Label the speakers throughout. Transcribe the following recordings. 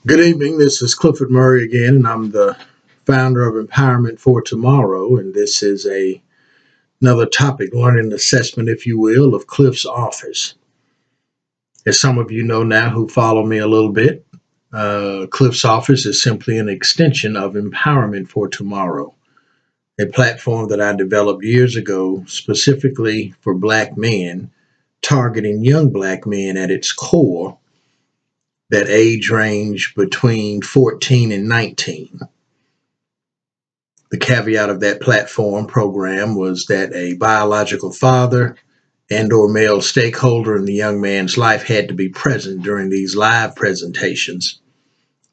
Speaker 1: Good evening. This is Clifford Murray again, and I'm the founder of Empowerment for Tomorrow. And this is another topic, learning assessment, if you will, of Cliff's office. As some of you know now who follow me a little bit, Cliff's office is simply an extension of Empowerment for Tomorrow, a platform that I developed years ago specifically for Black men, targeting young Black men at its core, that age range between 14 and 19. The caveat of that platform program was that a biological father and or male stakeholder in the young man's life had to be present during these live presentations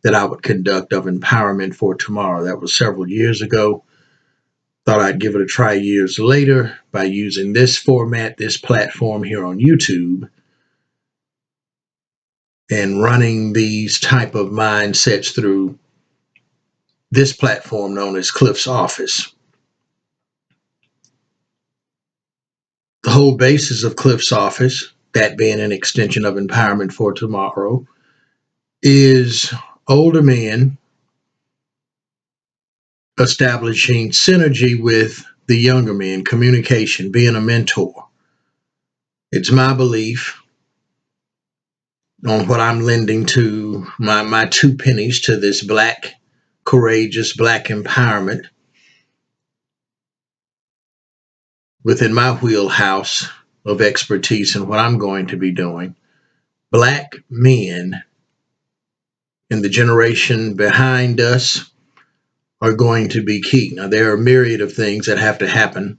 Speaker 1: that I would conduct of Empowerment for Tomorrow. That was several years ago. Thought I'd give it a try years later by using this format, this platform here on YouTube, and running these type of mindsets through this platform known as Cliff's Office. The whole basis of Cliff's Office, that being an extension of Empowerment for Tomorrow, is older men establishing synergy with the younger men, communication, being a mentor. It's my belief on what I'm lending to my two pennies to this Black, courageous Black empowerment within my wheelhouse of expertise and what I'm going to be doing. Black men in the generation behind us are going to be key. Now, there are a myriad of things that have to happen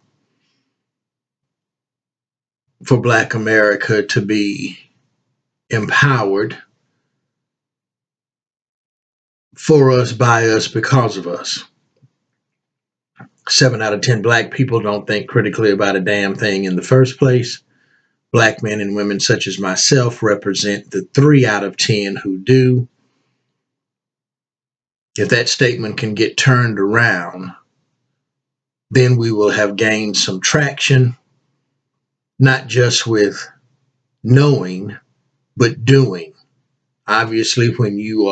Speaker 1: for Black America to be empowered, for us, by us, because of us. 7 out of 10 Black people don't think critically about a damn thing in the first place. Black men and women such as myself represent the 3 out of 10 who do. If that statement can get turned around, then we will have gained some traction, not just with knowing, but doing. Obviously, when you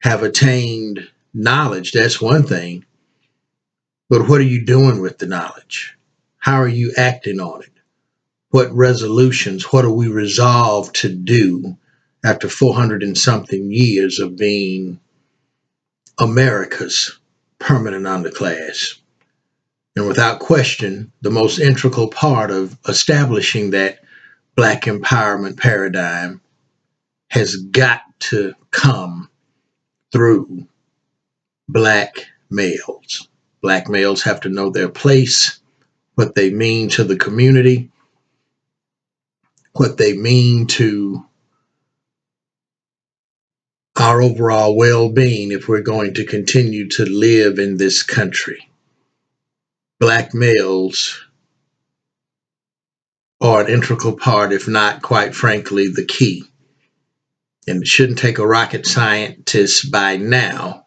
Speaker 1: have attained knowledge, that's one thing. But what are you doing with the knowledge? How are you acting on it? What resolutions, what are we resolved to do after 400 and something years of being America's permanent underclass? And without question, the most integral part of establishing that Black empowerment paradigm has got to come through Black males. Black males have to know their place, what they mean to the community, what they mean to our overall well-being if we're going to continue to live in this country. Black males are an integral part, if not, quite frankly, the key. And it shouldn't take a rocket scientist by now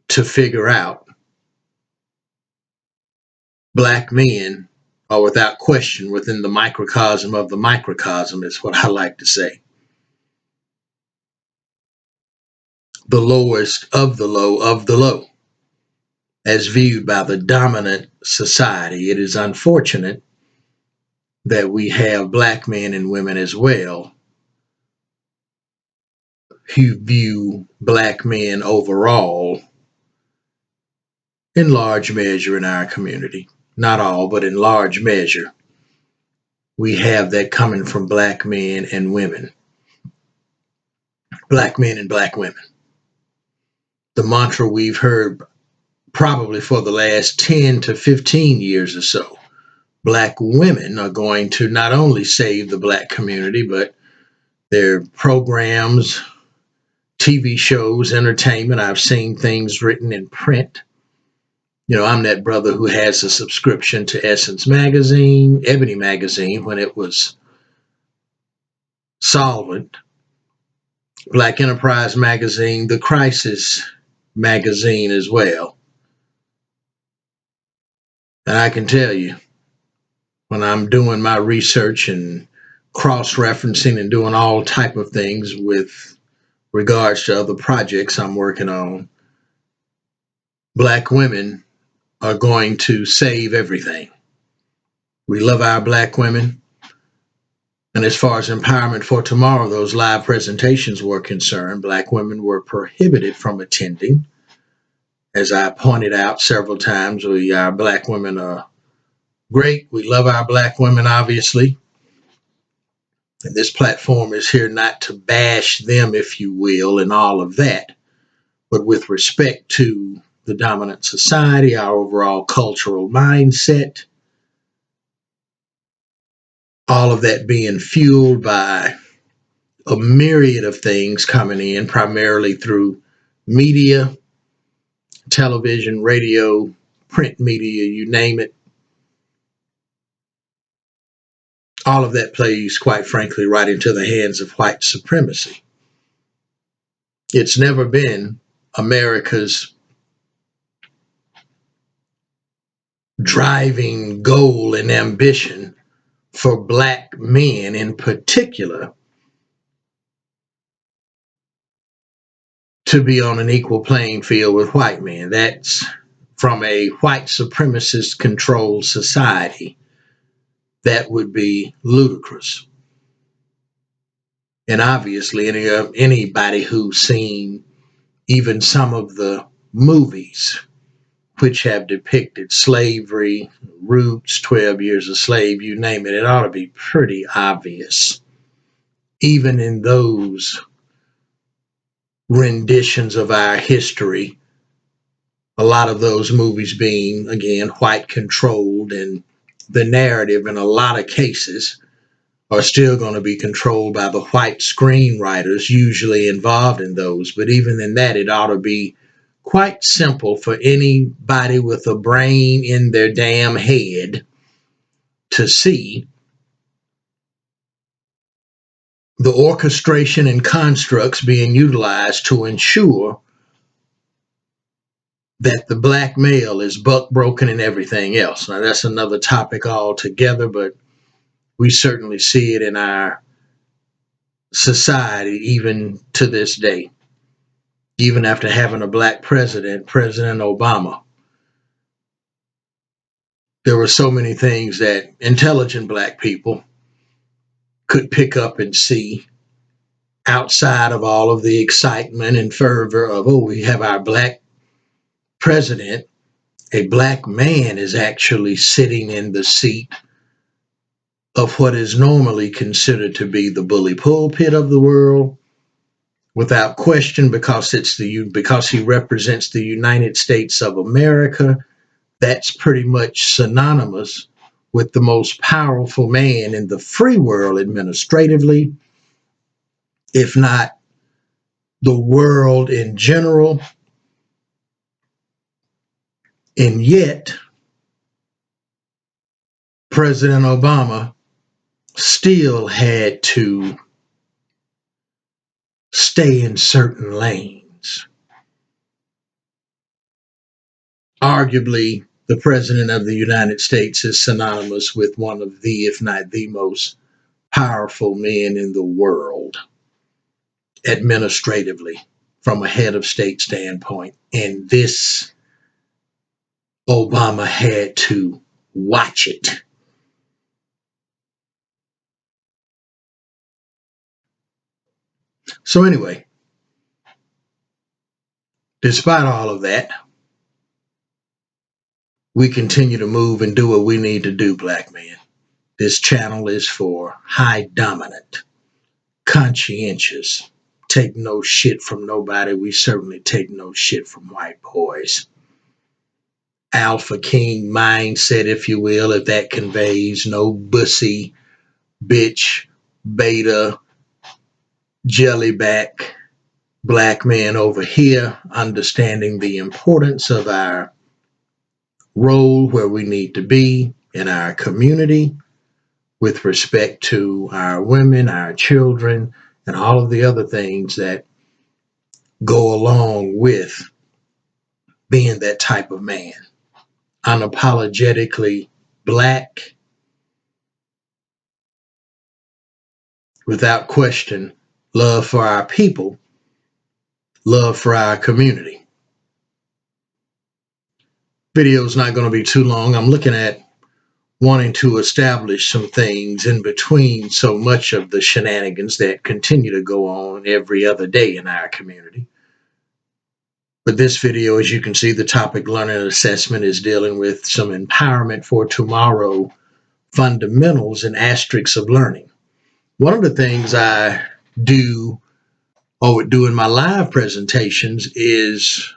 Speaker 1: to figure out Black men are without question within the microcosm of the microcosm, is what I like to say. The lowest of the low, as viewed by the dominant society. It is unfortunate that we have Black men and women as well who view Black men overall in large measure in our community. Not all, but in large measure. We have that coming from Black men and women. Black men and Black women. The mantra we've heard probably for the last 10 to 15 years or so. Black women are going to not only save the Black community, but their programs, TV shows, entertainment. I've seen things written in print. You know, I'm that brother who has a subscription to Essence magazine, Ebony magazine when it was solvent, Black Enterprise magazine, the Crisis magazine as well. And I can tell you, when I'm doing my research and cross-referencing and doing all type of things with regards to other projects I'm working on. Black women are going to save everything. We love our black women. And as far as empowerment for tomorrow, those live presentations were concerned, black women were prohibited from attending. As I pointed out several times, our black women are great. We love our black women, obviously. And this platform is here not to bash them, if you will, and all of that, but with respect to the dominant society, our overall cultural mindset, all of that being fueled by a myriad of things coming in, primarily through media, television, radio, print media, you name it. All of that plays, quite frankly, right into the hands of white supremacy. It's never been America's driving goal and ambition for black men in particular to be on an equal playing field with white men. That's from a white supremacist controlled society. That would be ludicrous. And obviously, anybody who's seen even some of the movies which have depicted slavery, Roots, 12 Years a Slave, you name it, it ought to be pretty obvious. Even in those renditions of our history, a lot of those movies being, again, white controlled, and the narrative in a lot of cases are still going to be controlled by the white screenwriters usually involved in those. But even in that, it ought to be quite simple for anybody with a brain in their damn head to see the orchestration and constructs being utilized to ensure that the black male is buck broken and everything else. Now, that's another topic altogether, but we certainly see it in our society even to this day. Even after having a black president, President Obama, there were so many things that intelligent black people could pick up and see outside of all of the excitement and fervor of, oh, we have our black president. A black man is actually sitting in the seat of what is normally considered to be the bully pulpit of the world, without question, because he represents the United States of America. That's pretty much synonymous with the most powerful man in the free world administratively, if not the world in general. And yet, President Obama still had to stay in certain lanes. Arguably, the President of the United States is synonymous with one of the, if not the most powerful men in the world, administratively, from a head of state standpoint. And this, Obama had to watch it. So anyway, despite all of that, we continue to move and do what we need to do, black men. This channel is for high dominant, conscientious, take no shit from nobody. We certainly take no shit from white boys. Alpha King mindset, if you will, if that conveys, no bussy, bitch, beta, jellyback, black man over here, understanding the importance of our role where we need to be in our community with respect to our women, our children, and all of the other things that go along with being that type of man. Unapologetically black, without question, love for our people, love for our community. Video is not going to be too long. I'm looking at wanting to establish some things in between so much of the shenanigans that continue to go on every other day in our community. But this video, as you can see, the topic learning and assessment is dealing with some empowerment for tomorrow fundamentals and asterisks of learning. One of the things I do or would do in my live presentations is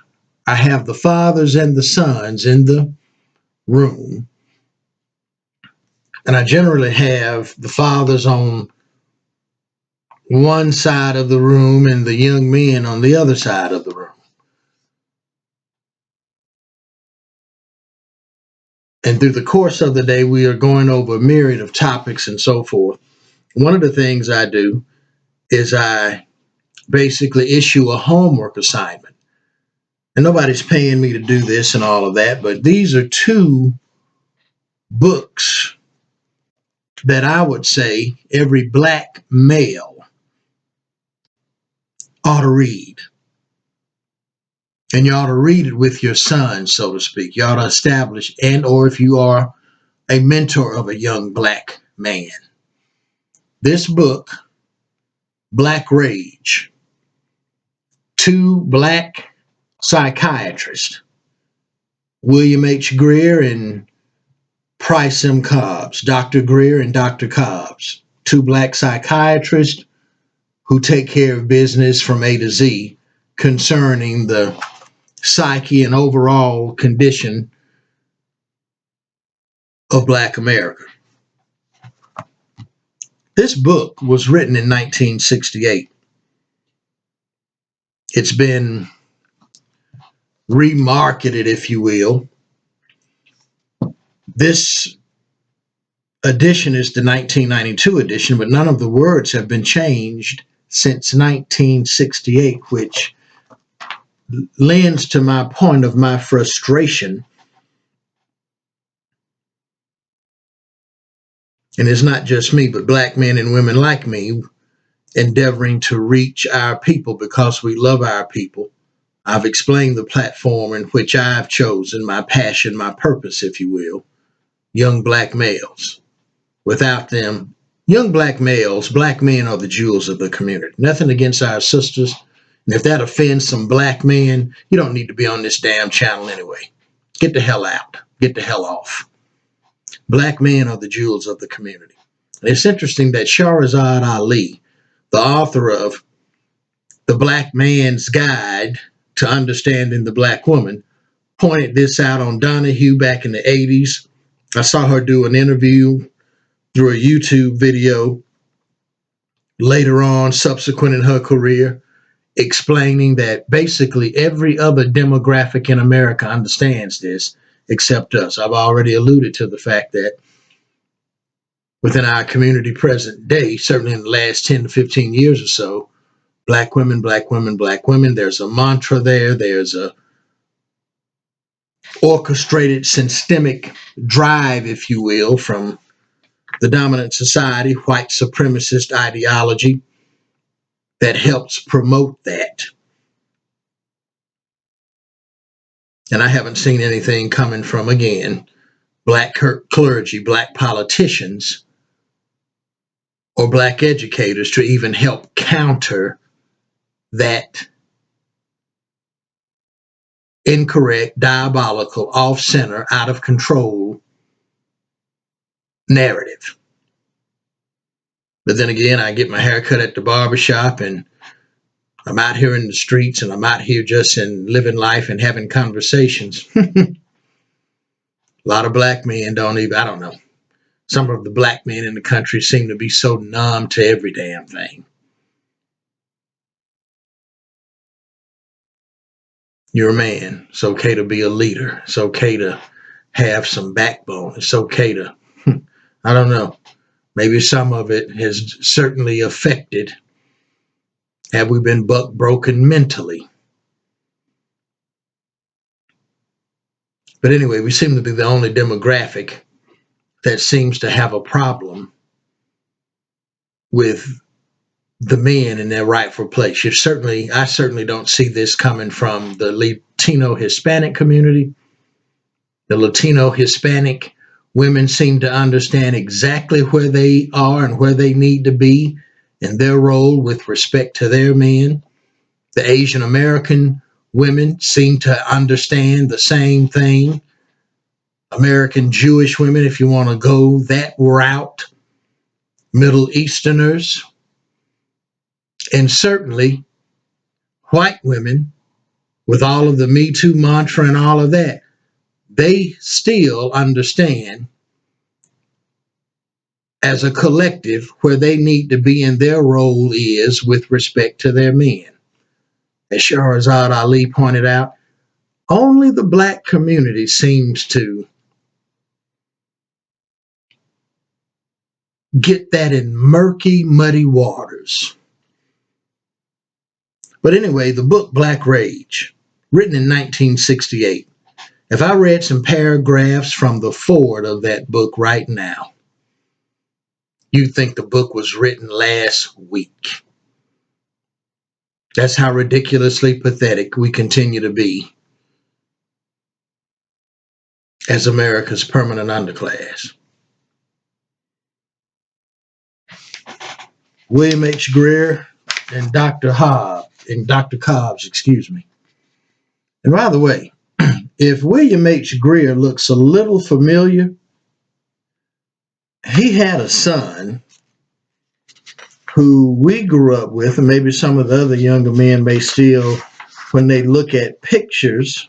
Speaker 1: I have the fathers and the sons in the room, and I generally have the fathers on one side of the room and the young men on the other side of the room. And through the course of the day, we are going over a myriad of topics and so forth. One of the things I do is I basically issue a homework assignment. And nobody's paying me to do this and all of that, but these are two books that I would say every black male ought to read. And you ought to read it with your son, so to speak. You ought to establish, and or if you are a mentor of a young black man. This book, Black Rage, two black psychiatrists, William H. Greer and Price M. Cobbs, Dr. Greer and Dr. Cobbs, two black psychiatrists who take care of business from A to Z concerning the psyche and overall condition of Black America. This book was written in 1968. It's been remarketed, if you will. This edition is the 1992 edition, but none of the words have been changed since 1968, which lends to my point of my frustration. And it's not just me, but black men and women like me endeavoring to reach our people because we love our people. I've explained the platform in which I've chosen, my passion, my purpose, if you will, young black males. Without them, young black males, black men are the jewels of the community. Nothing against our sisters. And if that offends some black men, you don't need to be on this damn channel anyway. Get the hell out. Get the hell off. Black men are the jewels of the community. And it's interesting that Shahrazad Ali, the author of The Black Man's Guide to Understanding the Black Woman, pointed this out on Donahue back in the 80s. I saw her do an interview through a YouTube video later on, subsequent in her career, explaining that basically every other demographic in America understands this except us. I've already alluded to the fact that within our community present day, certainly in the last 10 to 15 years or so, black women, black women, black women, there's a mantra there, there's a orchestrated systemic drive, if you will, from the dominant society, white supremacist ideology that helps promote that. And I haven't seen anything coming from, again, black clergy, black politicians, or black educators to even help counter that incorrect, diabolical, off-center, out of control narrative. But then again, I get my hair cut at the barbershop, and I'm out here in the streets, and I'm out here just in living life and having conversations. A lot of black men don't even, I don't know. Some of the black men in the country seem to be so numb to every damn thing. You're a man. It's okay to be a leader. It's okay to have some backbone. It's okay to, I don't know. Maybe some of it has certainly affected. Have we been broken mentally? But anyway, we seem to be the only demographic that seems to have a problem with the men in their rightful place. I certainly don't see this coming from the Latino Hispanic community. The Latino Hispanic women seem to understand exactly where they are and where they need to be in their role with respect to their men. The Asian American women seem to understand the same thing. American Jewish women, if you want to go that route, Middle Easterners, and certainly white women, with all of the Me Too mantra and all of that, they still understand as a collective where they need to be in their role is with respect to their men. As Shahrazad Ali pointed out, only the black community seems to get that in murky, muddy waters. But anyway, the book Black Rage, written in 1968. If I read some paragraphs from the foreword of that book right now, you'd think the book was written last week. That's how ridiculously pathetic we continue to be as America's permanent underclass. William H. Greer and Dr. Cobbs, excuse me. And by the way, if William H. Greer looks a little familiar, he had a son who we grew up with, and maybe some of the other younger men may still, when they look at pictures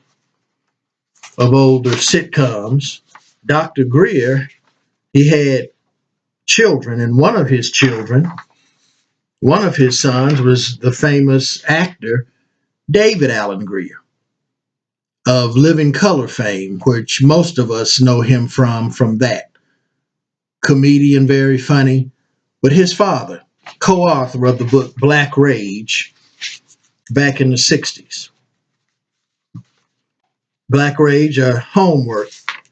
Speaker 1: of older sitcoms, Dr. Greer, he had children, and one of his sons was the famous actor David Allen Greer of Living Color fame, which most of us know him from that. Comedian, very funny. But his father, co-author of the book Black Rage, back in the 60s. Black Rage, a homework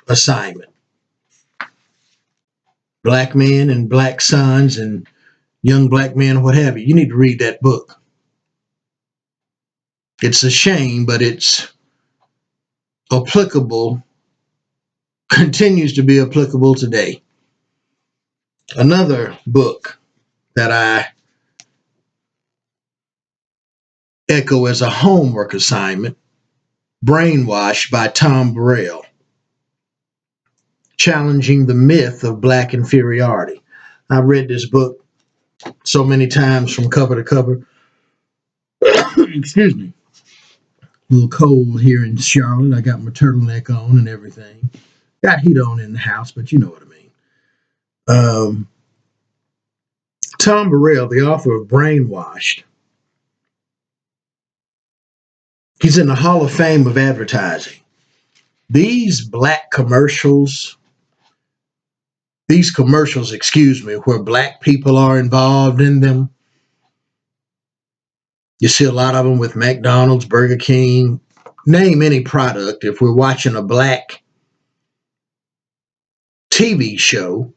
Speaker 1: assignment. Black men and black sons and young black men, what have you. You need to read that book. It's a shame, but it's applicable, continues to be applicable today. Another book that I echo as a homework assignment, Brainwashed by Tom Burrell, challenging the myth of black inferiority. I've read this book so many times from cover to cover. Excuse me. A little cold here in Charlotte. I got my turtleneck on and everything. Got heat on in the house, but you know what I mean. Tom Burrell, the author of Brainwashed, he's in the Hall of Fame of advertising. These black commercials, where black people are involved in them. You see a lot of them with McDonald's, Burger King, name any product. If we're watching a black TV show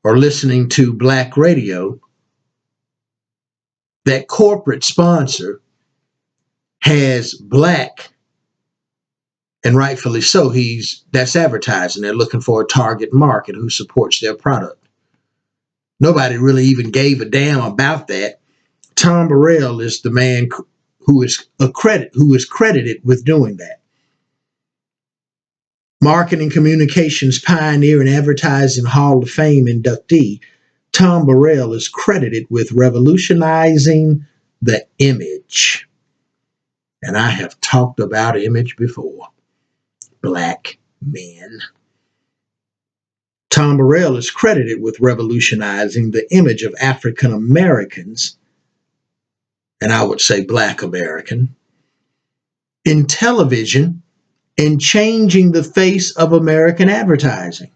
Speaker 1: or listening to black radio, that corporate sponsor has black, and rightfully so, that's advertising. They're looking for a target market who supports their product. Nobody really even gave a damn about that. Tom Burrell is the man who is credited with doing that. Marketing communications pioneer and advertising Hall of Fame inductee, Tom Burrell is credited with revolutionizing the image. And I have talked about image before. Black men. Tom Burrell is credited with revolutionizing the image of African Americans, and I would say Black American, in television and changing the face of American advertising.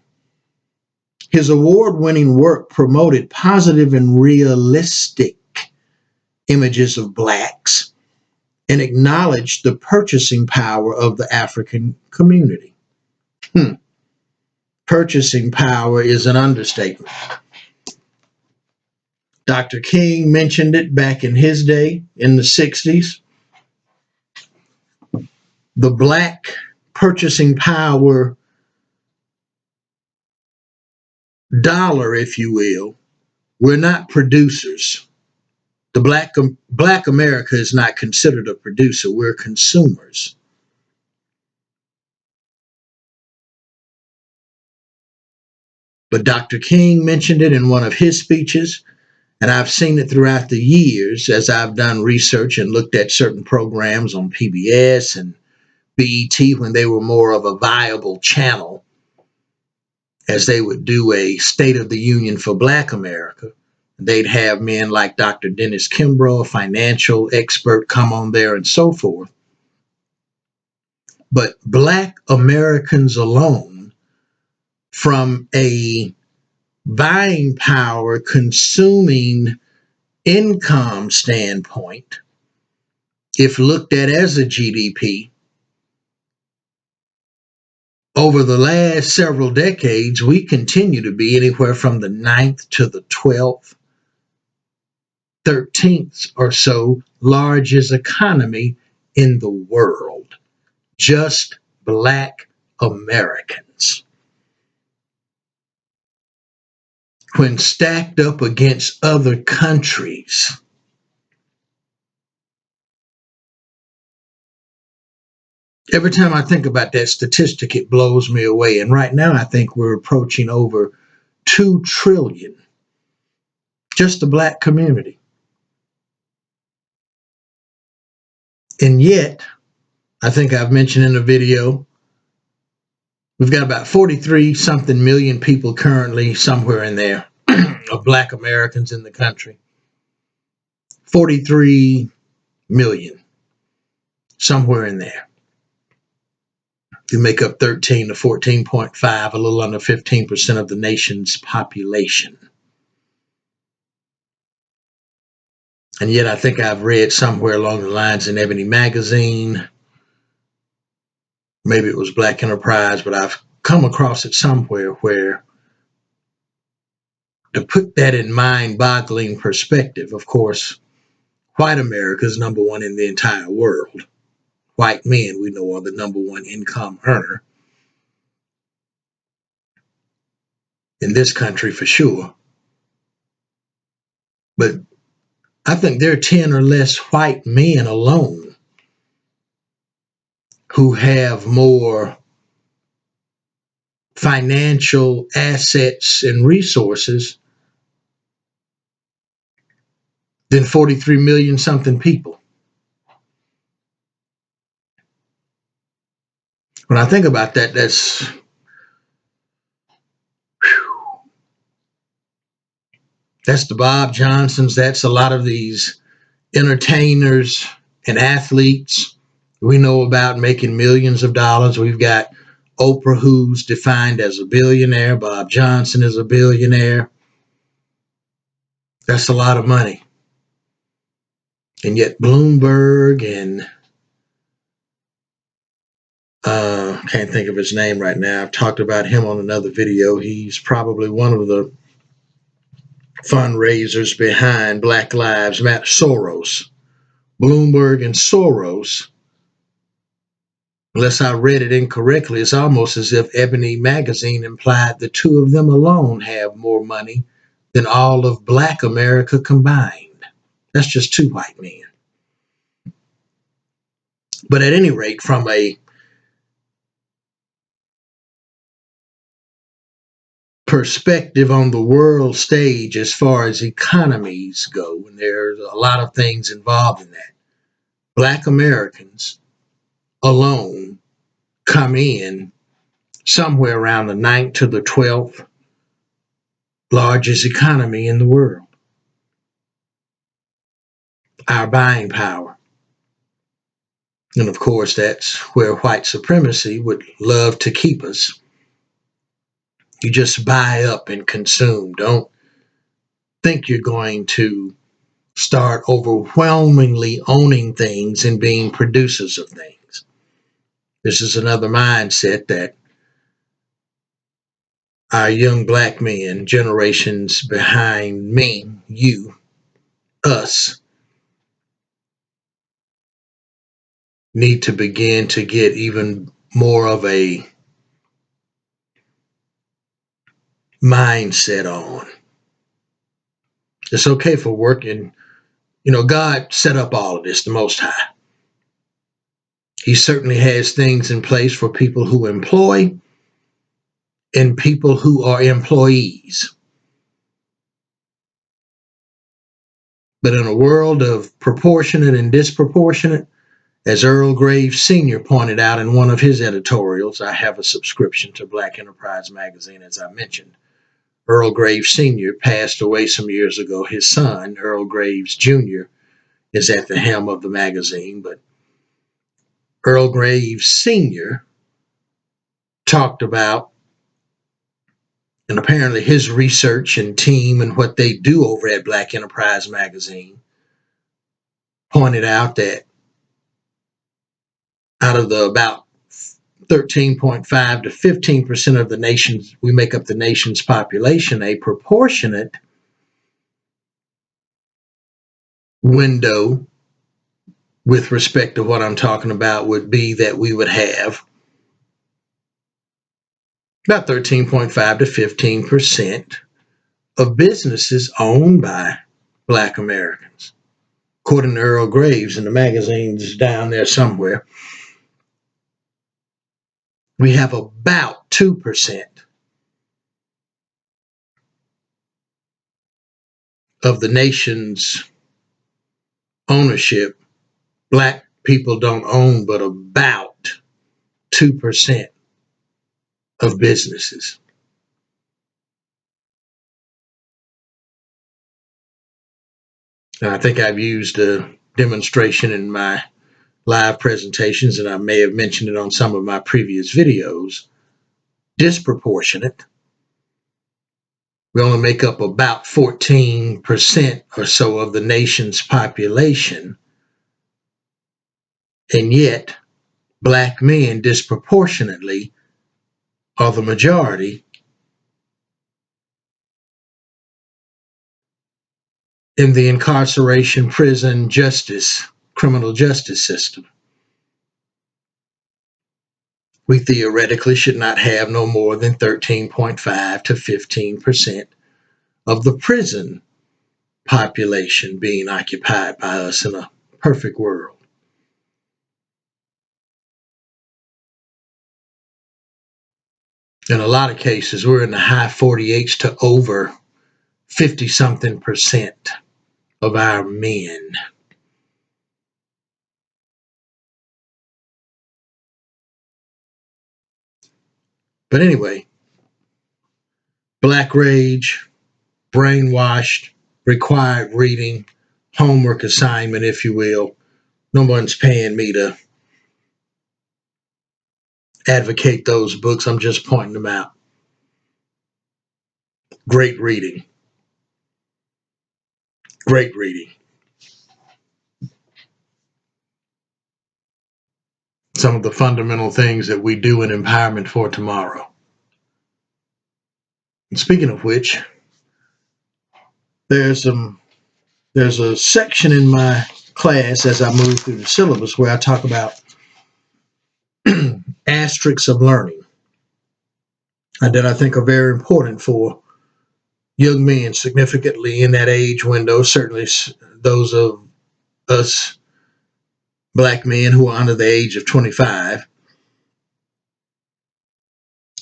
Speaker 1: His award-winning work promoted positive and realistic images of blacks and acknowledged the purchasing power of the African community. Purchasing power is an understatement. Dr. King mentioned it back in his day in the 60s. The black purchasing power dollar, if you will, we're not producers. The black America is not considered a producer. We're consumers. But Dr. King mentioned it in one of his speeches, and I've seen it throughout the years as I've done research and looked at certain programs on PBS and BET when they were more of a viable channel, as they would do a State of the Union for Black America. They'd have men like Dr. Dennis Kimbrough, a financial expert, come on there and so forth. But Black Americans alone, from a buying power, consuming income standpoint, if looked at as a GDP, over the last several decades, we continue to be anywhere from the 9th to the 12th, 13th or so largest economy in the world. Just Black Americans. When stacked up against other countries, every time I think about that statistic, it blows me away. And right now, I think we're approaching over 2 trillion, just the Black community. And yet, I think I've mentioned in a video, we've got about 43 something million people currently, somewhere in there, of Black Americans in the country. 43 million, somewhere in there. You make up 13 to 14.5, a little under 15% of the nation's population. And yet I think I've read somewhere along the lines in Ebony magazine, maybe it was Black Enterprise, but I've come across it somewhere where, to put that in mind-boggling perspective, of course, white America is number one in the entire world. White men, we know, are the number one income earner in this country for sure. But I think there are 10 or less white men alone who have more financial assets and resources than 43 million something people. When I think about that, that's the Bob Johnsons, that's a lot of these entertainers and athletes we know about making millions of dollars. We've got Oprah, who's defined as a billionaire. Bob Johnson is a billionaire. That's a lot of money. And yet Bloomberg and can't think of his name right now. I've talked about him on another video. He's probably one of the fundraisers behind Black Lives Matter. Soros. Bloomberg and Soros, unless I read it incorrectly, it's almost as if Ebony magazine implied the two of them alone have more money than all of Black America combined. That's just 2 white men. But at any rate, from a perspective on the world stage as far as economies go, and there's a lot of things involved in that, Black Americans alone come in somewhere around the 9th to the 12th largest economy in the world. Our buying power. And of course, that's where white supremacy would love to keep us. You just buy up and consume. Don't think you're going to start overwhelmingly owning things and being producers of things. This is another mindset that our young Black men, generations behind me, you, us need to begin to get even more of a mindset on. It's okay for working. God set up all of this, the Most High. He certainly has things in place for people who employ and people who are employees. But in a world of proportionate and disproportionate, as Earl Graves Sr. pointed out in one of his editorials, I have a subscription to Black Enterprise magazine, as I mentioned. Earl Graves Sr. passed away some years ago. His son, Earl Graves Jr., is at the helm of the magazine, but Earl Graves Sr. talked about, and apparently his research and team and what they do over at Black Enterprise magazine pointed out that out of the about 13.5 to 15% of the nation's, we make up the nation's population, a proportionate window with respect to what I'm talking about would be that we would have about 13.5 to 15% of businesses owned by Black Americans. According to Earl Graves, in the magazine's down there somewhere, we have about 2% of the nation's ownership. Black people don't own but about 2% of businesses. And I think I've used a demonstration in my live presentations, and I may have mentioned it on some of my previous videos. Disproportionate. We only make up about 14% or so of the nation's population, and yet Black men disproportionately are the majority in the incarceration, prison, criminal justice system. We theoretically should not have no more than 13.5 to 15% of the prison population being occupied by us in a perfect world. In a lot of cases, we're in the high 48s to over 50-something percent of our men. But anyway, Black rage, brainwashed, required reading, homework assignment, if you will. No one's paying me to advocate those books. I'm just pointing them out. Great reading. Great reading. Some of the fundamental things that we do in Empowerment for Tomorrow. And speaking of which, there's a section in my class as I move through the syllabus where I talk about asterisks of learning, and that I think are very important for young men significantly in that age window, certainly those of us Black men who are under the age of 25.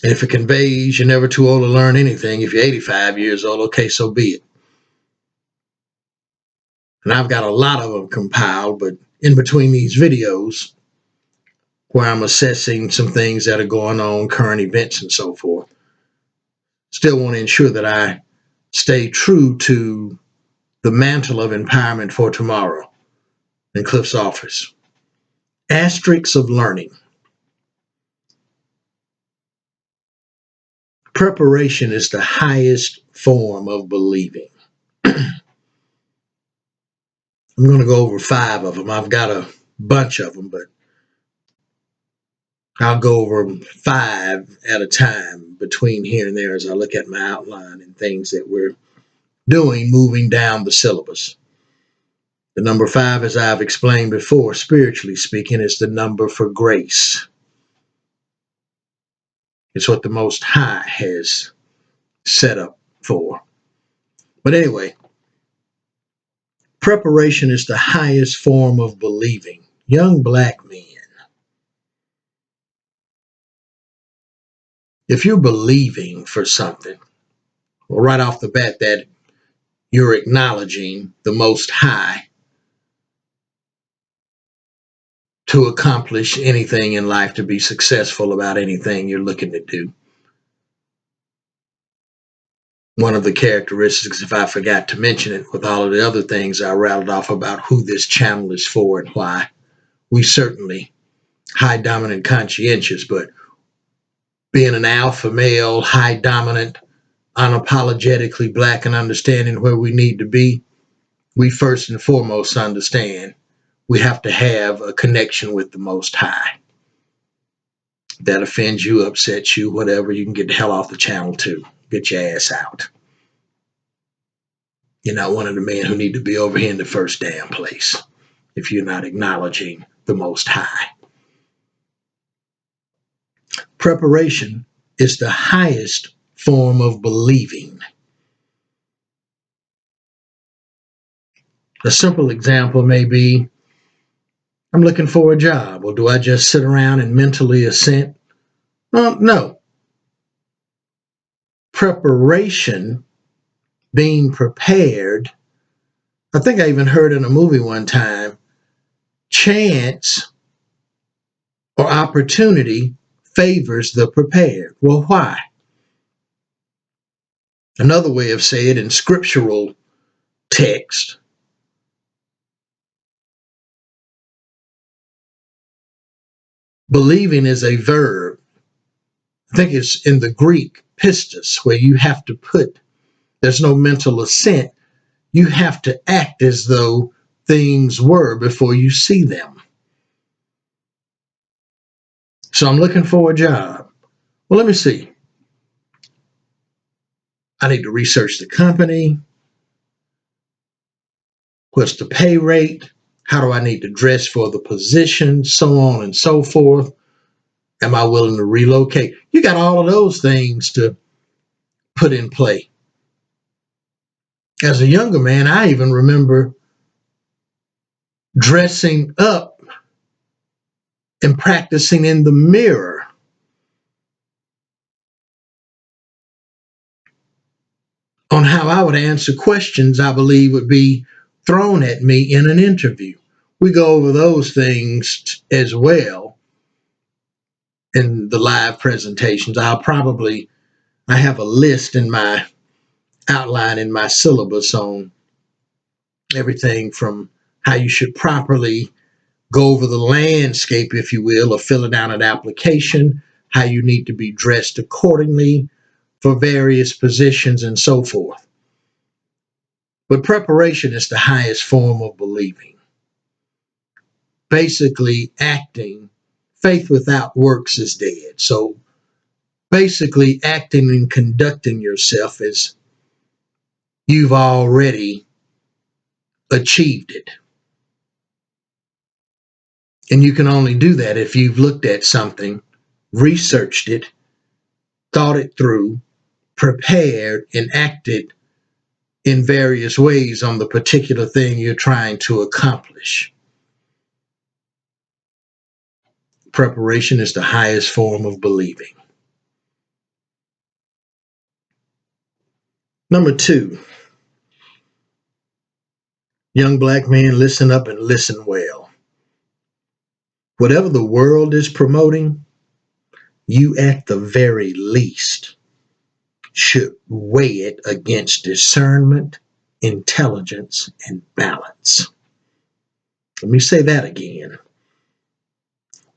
Speaker 1: And if it conveys you're never too old to learn anything, if you're 85 years old, okay, so be it. And I've got a lot of them compiled, but in between these videos where I'm assessing some things that are going on, current events and so forth, still want to ensure that I stay true to the mantle of empowerment for tomorrow in Cliff's office. Asterisks of learning. Preparation is the highest form of believing. I'm going to go over 5 of them. I've got a bunch of them, but I'll go over 5 at a time between here and there as I look at my outline and things that we're doing moving down the syllabus. The number 5, as I've explained before, spiritually speaking, is the number for grace. It's what the Most High has set up for. But anyway, preparation is the highest form of believing. Young black men, if you're believing for something, well, right off the bat, that you're acknowledging the Most High to accomplish anything in life, to be successful about anything you're looking to do. One of the characteristics, if I forgot to mention it, with all of the other things I rattled off about who this channel is for and why, we certainly high dominant conscientious, but being an alpha male, high dominant, unapologetically black and understanding where we need to be, we first and foremost understand we have to have a connection with the Most High. That offends you, upsets you, whatever, you can get the hell off the channel too. Get your ass out. You're not one of the men who need to be over here in the first damn place if you're not acknowledging the Most High. Preparation is the highest form of believing. A simple example may be, I'm looking for a job. Well, do I just sit around and mentally assent? Well, no. Preparation, being prepared, I think I even heard in a movie one time, chance or opportunity favors the prepared. Well, why? Another way of saying it in scriptural text, believing is a verb. I think it's in the Greek, pistis, where you have to put, there's no mental assent. You have to act as though things were before you see them. So I'm looking for a job. Well, let me see. I need to research the company. What's the pay rate? How do I need to dress for the position? So on and so forth. Am I willing to relocate? You got all of those things to put in play. As a younger man, I even remember dressing up and practicing in the mirror on how I would answer questions I believe would be thrown at me in an interview. We go over those things as well in the live presentations. I have a list in my outline in my syllabus on everything from how you should properly go over the landscape, if you will, of filling out an application, how you need to be dressed accordingly for various positions and so forth. But preparation is the highest form of believing. Basically acting, faith without works is dead. So basically acting and conducting yourself as you've already achieved it. And you can only do that if you've looked at something, researched it, thought it through, prepared, and acted in various ways on the particular thing you're trying to accomplish. Preparation is the highest form of believing. Number 2, young black man, listen up and listen well. Whatever the world is promoting, you at the very least should weigh it against discernment, intelligence, and balance. Let me say that again.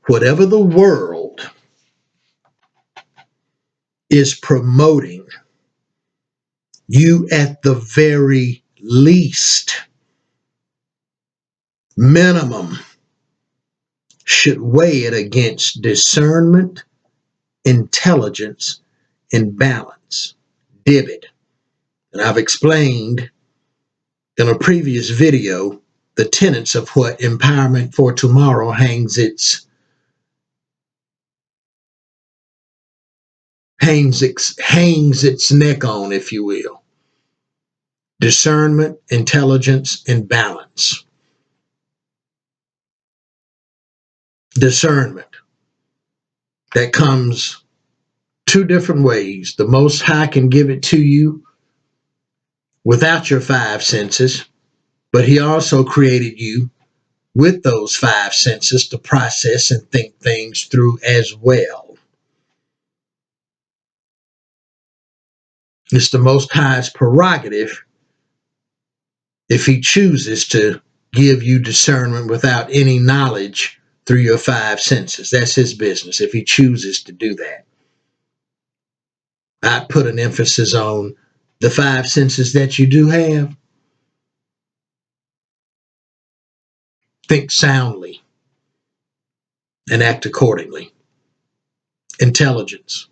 Speaker 1: Whatever the world is promoting, you at the very least, minimum, should weigh it against discernment, intelligence, and balance. Dib it. And I've explained in a previous video the tenets of what Empowerment for Tomorrow hangs its neck on, if you will. Discernment, intelligence, and balance. Discernment. That comes two different ways. The Most High can give it to you without your five senses, but He also created you with those five senses to process and think things through as well. It's the Most High's prerogative if He chooses to give you discernment without any knowledge through your five senses. That's His business if He chooses to do that. I put an emphasis on the five senses that you do have. Think soundly and act accordingly. Intelligence.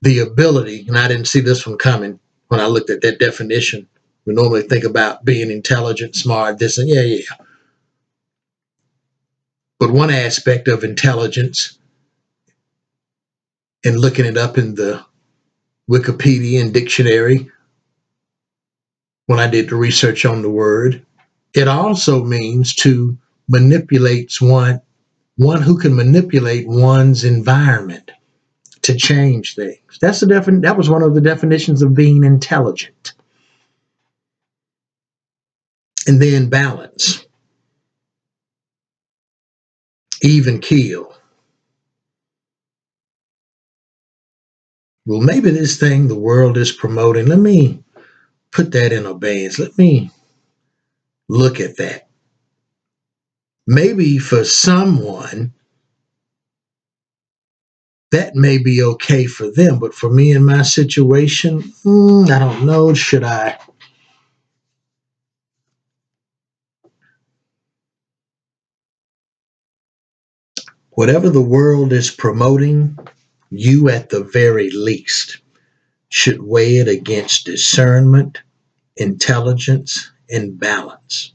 Speaker 1: The ability, and I didn't see this one coming when I looked at that definition. We normally think about being intelligent, smart, this and yeah. But one aspect of intelligence, and looking it up in the Wikipedia and dictionary, when I did the research on the word, it also means to manipulate one who can manipulate one's environment to change things. That was one of the definitions of being intelligent. And then balance. Even keel. Well, maybe this thing the world is promoting, let me put that in abeyance. Let me look at that. Maybe for someone, that may be okay for them, but for me in my situation, I don't know. Should I? Whatever the world is promoting, you at the very least should weigh it against discernment, intelligence, and balance.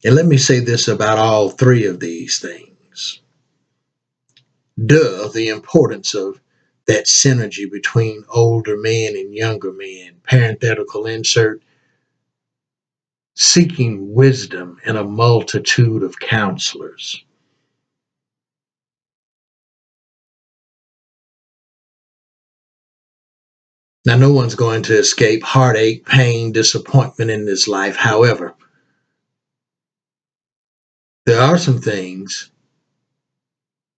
Speaker 1: And let me say this about all three of these things. The importance of that synergy between older men and younger men, parenthetical insert, seeking wisdom in a multitude of counselors. Now, no one's going to escape heartache, pain, disappointment in this life. However, there are some things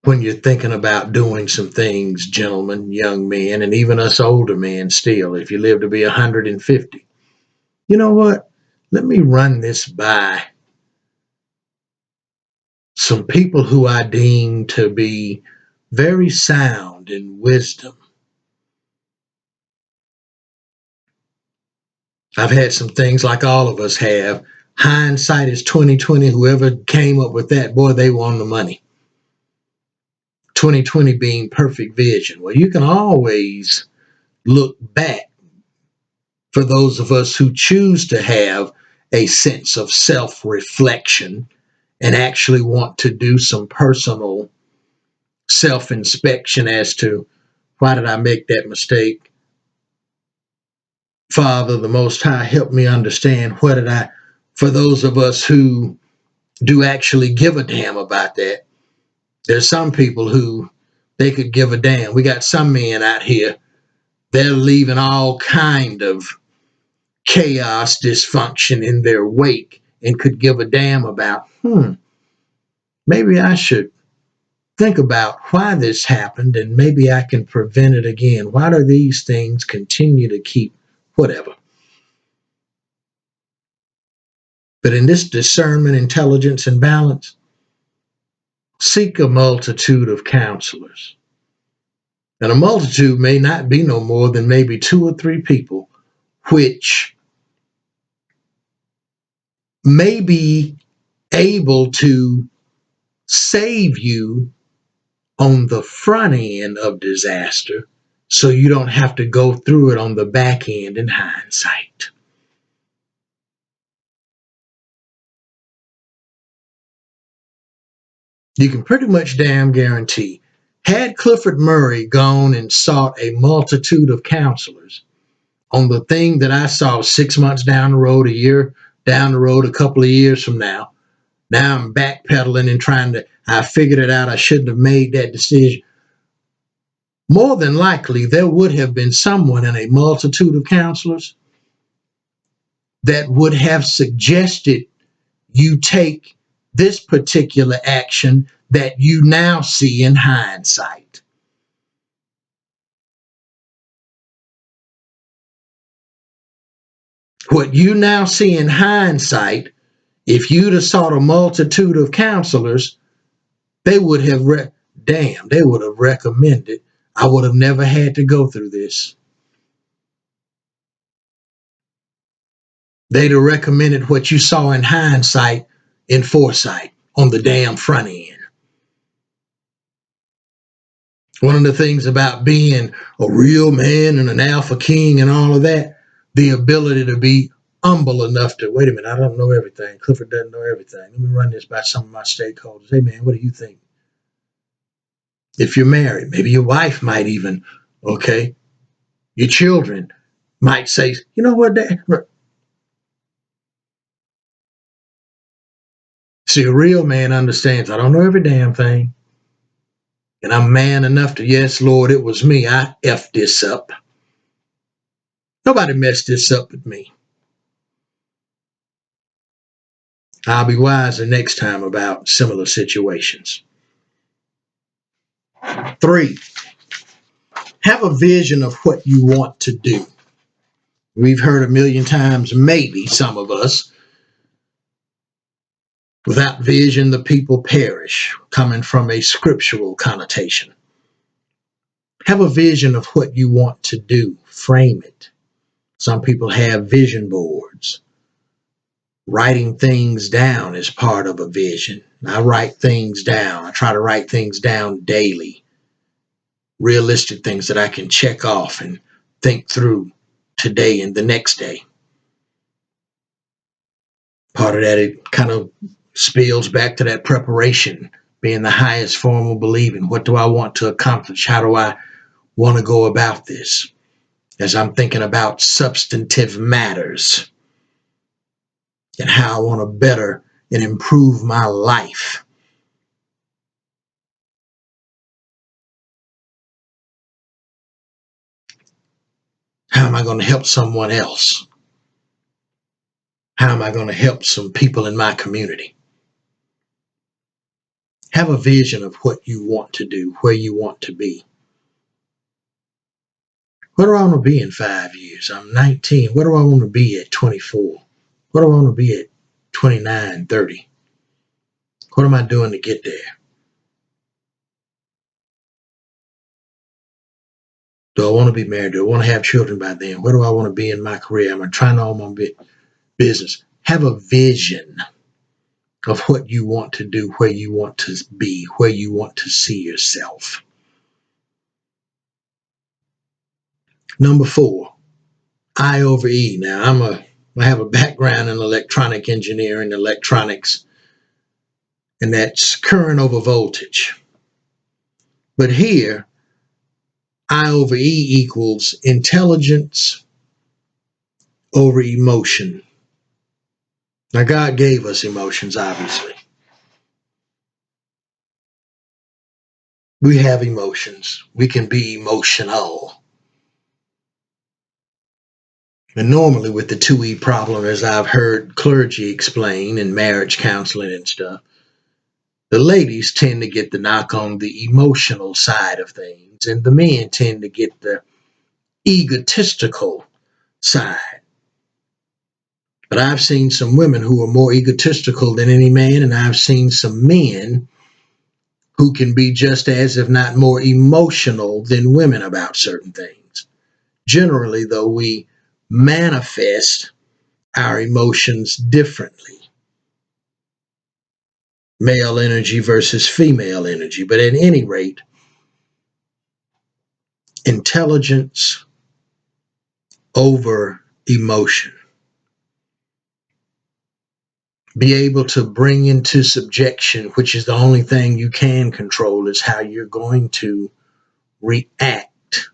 Speaker 1: when you're thinking about doing some things, gentlemen, young men, and even us older men still, if you live to be 150, you know what? Let me run this by some people who I deem to be very sound in wisdom. I've had some things like all of us have. Hindsight is 2020. Whoever came up with that, boy, they won the money. 2020 being perfect vision. Well, you can always look back for those of us who choose to have a sense of self-reflection and actually want to do some personal self-inspection as to why did I make that mistake? Father, the Most High, help me understand for those of us who do actually give a damn about that. There's some people who they could give a damn. We got some men out here, they're leaving all kind of chaos, dysfunction in their wake and could give a damn about, maybe I should think about why this happened and maybe I can prevent it again. Why do these things continue to keep whatever? But in this discernment, intelligence, and balance, seek a multitude of counselors. And a multitude may not be no more than maybe 2 or 3 people, which may be able to save you on the front end of disaster so you don't have to go through it on the back end in hindsight. You can pretty much damn guarantee, had Clifford Murray gone and sought a multitude of counselors on the thing that I saw 6 months down the road, a year down the road, a couple of years from now I'm backpedaling and I figured it out. I shouldn't have made that decision. More than likely, there would have been someone in a multitude of counselors that would have suggested you take this particular action that you now see in hindsight. What you now see in hindsight, if you'd have sought a multitude of counselors, they would have, they would have recommended. I would have never had to go through this. They'd have recommended what you saw in hindsight in foresight on the damn front end. One of the things about being a real man and an alpha king and all of that, the ability to be humble enough to, wait a minute, I don't know everything. Clifford doesn't know everything. Let me run this by some of my stakeholders. Hey, man, what do you think? If you're married, maybe your wife might even, okay, your children might say, you know what, Dad? See, a real man understands, I don't know every damn thing. And I'm man enough to, yes, Lord, it was me. I effed this up. Nobody messed this up with me. I'll be wiser next time about similar situations. 3, have a vision of what you want to do. We've heard a million times, maybe some of us, without vision, the people perish, coming from a scriptural connotation. Have a vision of what you want to do. Frame it. Some people have vision boards. Writing things down is part of a vision. I write things down. I try to write things down daily. Realistic things that I can check off and think through today and the next day. Part of that, it kind of spills back to that preparation, being the highest form of believing. What do I want to accomplish? How do I want to go about this? As I'm thinking about substantive matters and how I want to better and improve my life. How am I going to help someone else? How am I going to help some people in my community? Have a vision of what you want to do, where you want to be. What do I want to be in 5 years? I'm 19. What do I want to be at 24? What do I want to be at 29, 30? What am I doing to get there? Do I want to be married? Do I want to have children by then? Where do I want to be in my career? Am I trying to own my business? Have a vision of what you want to do, where you want to be, where you want to see yourself. Number 4, I over E. Now, I have a background in electronic engineering, electronics, and that's current over voltage. But here, I over E equals intelligence over emotion. Now, God gave us emotions, obviously. We have emotions. We can be emotional. And normally with the 2E problem, as I've heard clergy explain in marriage counseling and stuff, the ladies tend to get the knock on the emotional side of things, and the men tend to get the egotistical side. But I've seen some women who are more egotistical than any man, and I've seen some men who can be just as, if not more, emotional than women about certain things. Generally, though, we manifest our emotions differently. Male energy versus female energy. But at any rate, intelligence over emotion. be able to bring into subjection, which is the only thing you can control, is how you're going to react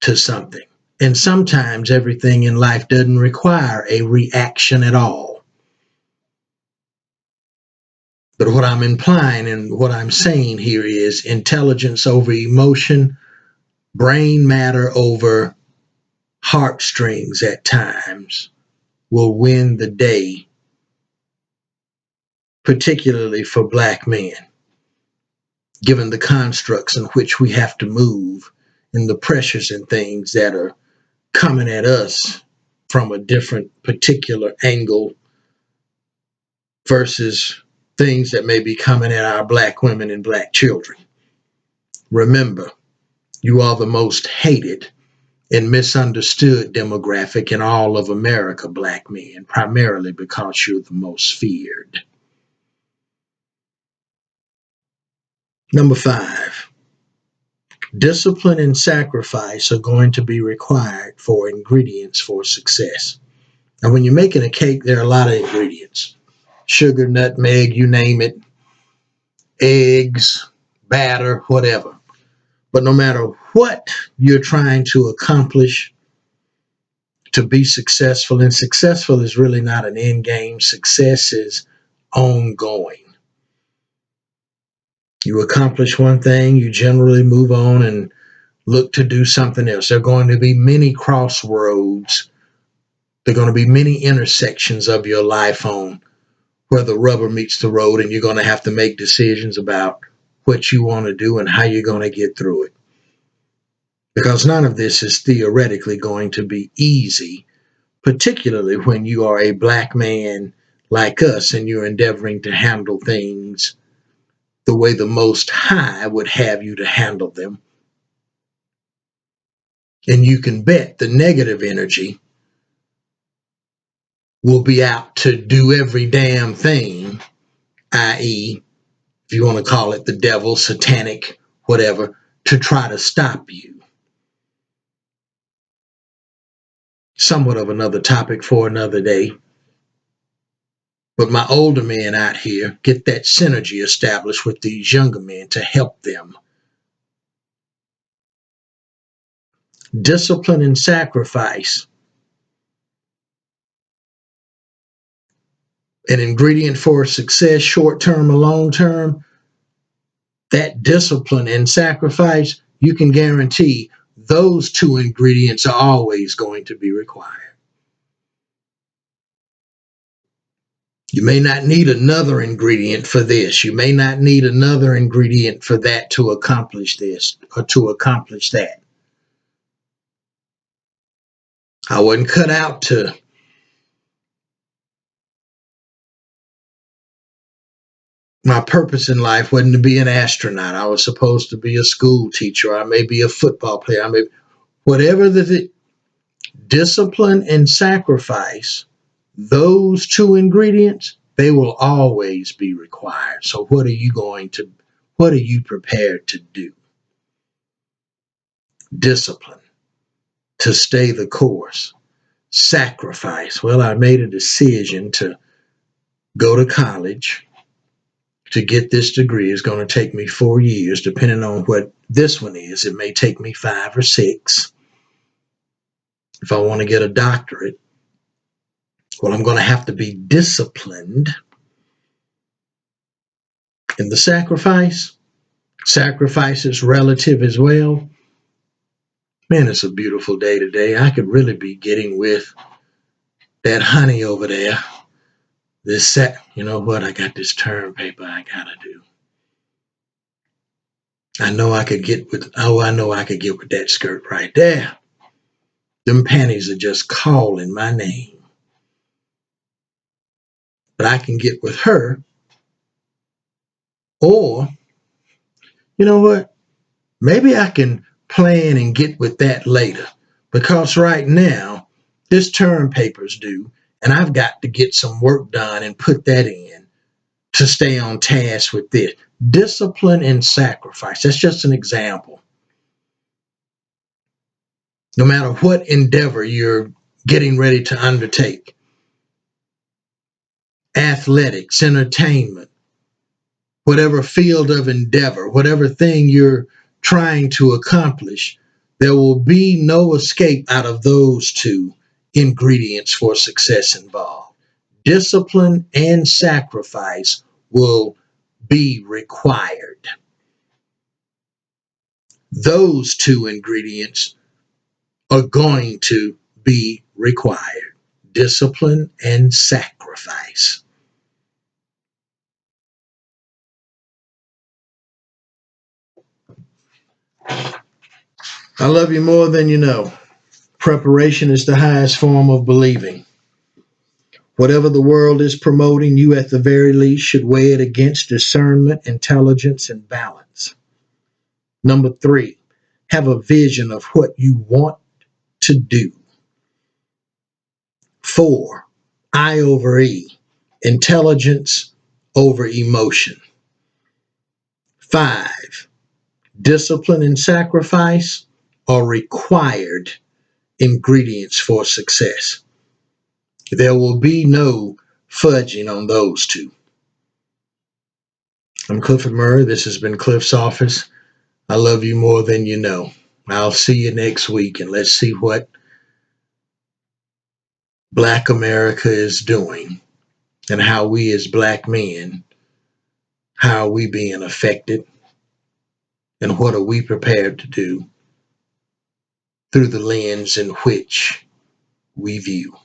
Speaker 1: to something. And sometimes everything in life doesn't require a reaction at all. But what I'm implying and what I'm saying here is intelligence over emotion, brain matter over heartstrings at times will win the day, particularly for Black men, given the constructs in which we have to move and the pressures and things that are coming at us from a different particular angle versus things that may be coming at our Black women and Black children. Remember, you are the most hated and misunderstood demographic in all of America, Black men, primarily because you're the most feared. Number 5, discipline and sacrifice are going to be required for ingredients for success. Now, when you're making a cake, there are a lot of ingredients: sugar, nutmeg, you name it, eggs, batter, whatever. But no matter what you're trying to accomplish to be successful, and successful is really not an end game, success is ongoing. You accomplish one thing, you generally move on and look to do something else. There are going to be many crossroads. There are going to be many intersections of your life on where the rubber meets the road, and you're going to have to make decisions about what you want to do and how you're going to get through it. Because none of this is theoretically going to be easy, particularly when you are a Black man like us and you're endeavoring to handle things the way the Most High would have you to handle them. And you can bet the negative energy will be out to do every damn thing, i.e., if you want to call it the devil, satanic, whatever, to try to stop you. Somewhat of another topic for another day. But my older men out here get that synergy established with these younger men to help them. Discipline and sacrifice. An ingredient for success, short term or long term. That discipline and sacrifice, you can guarantee those two ingredients are always going to be required. You may not need another ingredient for this. You may not need another ingredient for that to accomplish this or to accomplish that. I wasn't cut out to my purpose in life wasn't to be an astronaut. I was supposed to be a school teacher. I may be a football player. I may, whatever the discipline and sacrifice, those two ingredients, they will always be required. So what are you prepared to do? Discipline, to stay the course. Sacrifice. Well, I made a decision to go to college to get this degree. It's going to take me 4 years, depending on what this one is. It may take me 5 or 6. If I want to get a doctorate, well, I'm going to have to be disciplined. And the sacrifice is relative as well. Man, it's a beautiful day today. I could really be getting with that honey over there. You know what? I got this term paper I gotta do. I know I could get with that skirt right there. Them panties are just calling my name. But I can get with her, or, you know what? Maybe I can plan and get with that later, because right now, this term paper's due, and I've got to get some work done and put that in to stay on task with this. Discipline and sacrifice. That's just an example. No matter what endeavor you're getting ready to undertake, athletics, entertainment, whatever field of endeavor, whatever thing you're trying to accomplish, there will be no escape out of those two ingredients for success involved. Discipline and sacrifice will be required. Those two ingredients are going to be required. Discipline and sacrifice. I love you more than you know. Preparation is the highest form of believing. Whatever the world is promoting, you at the very least should weigh it against discernment, intelligence, and balance. Number 3, have a vision of what you want to do. 4, I over E, intelligence over emotion. 5, discipline and sacrifice are required ingredients for success. There will be no fudging on those two. I'm Clifford Murray. This has been Cliff's Office. I love you more than you know. I'll see you next week, and let's see what Black America is doing and how we as Black men, how are we being affected, and what are we prepared to do through the lens in which we view.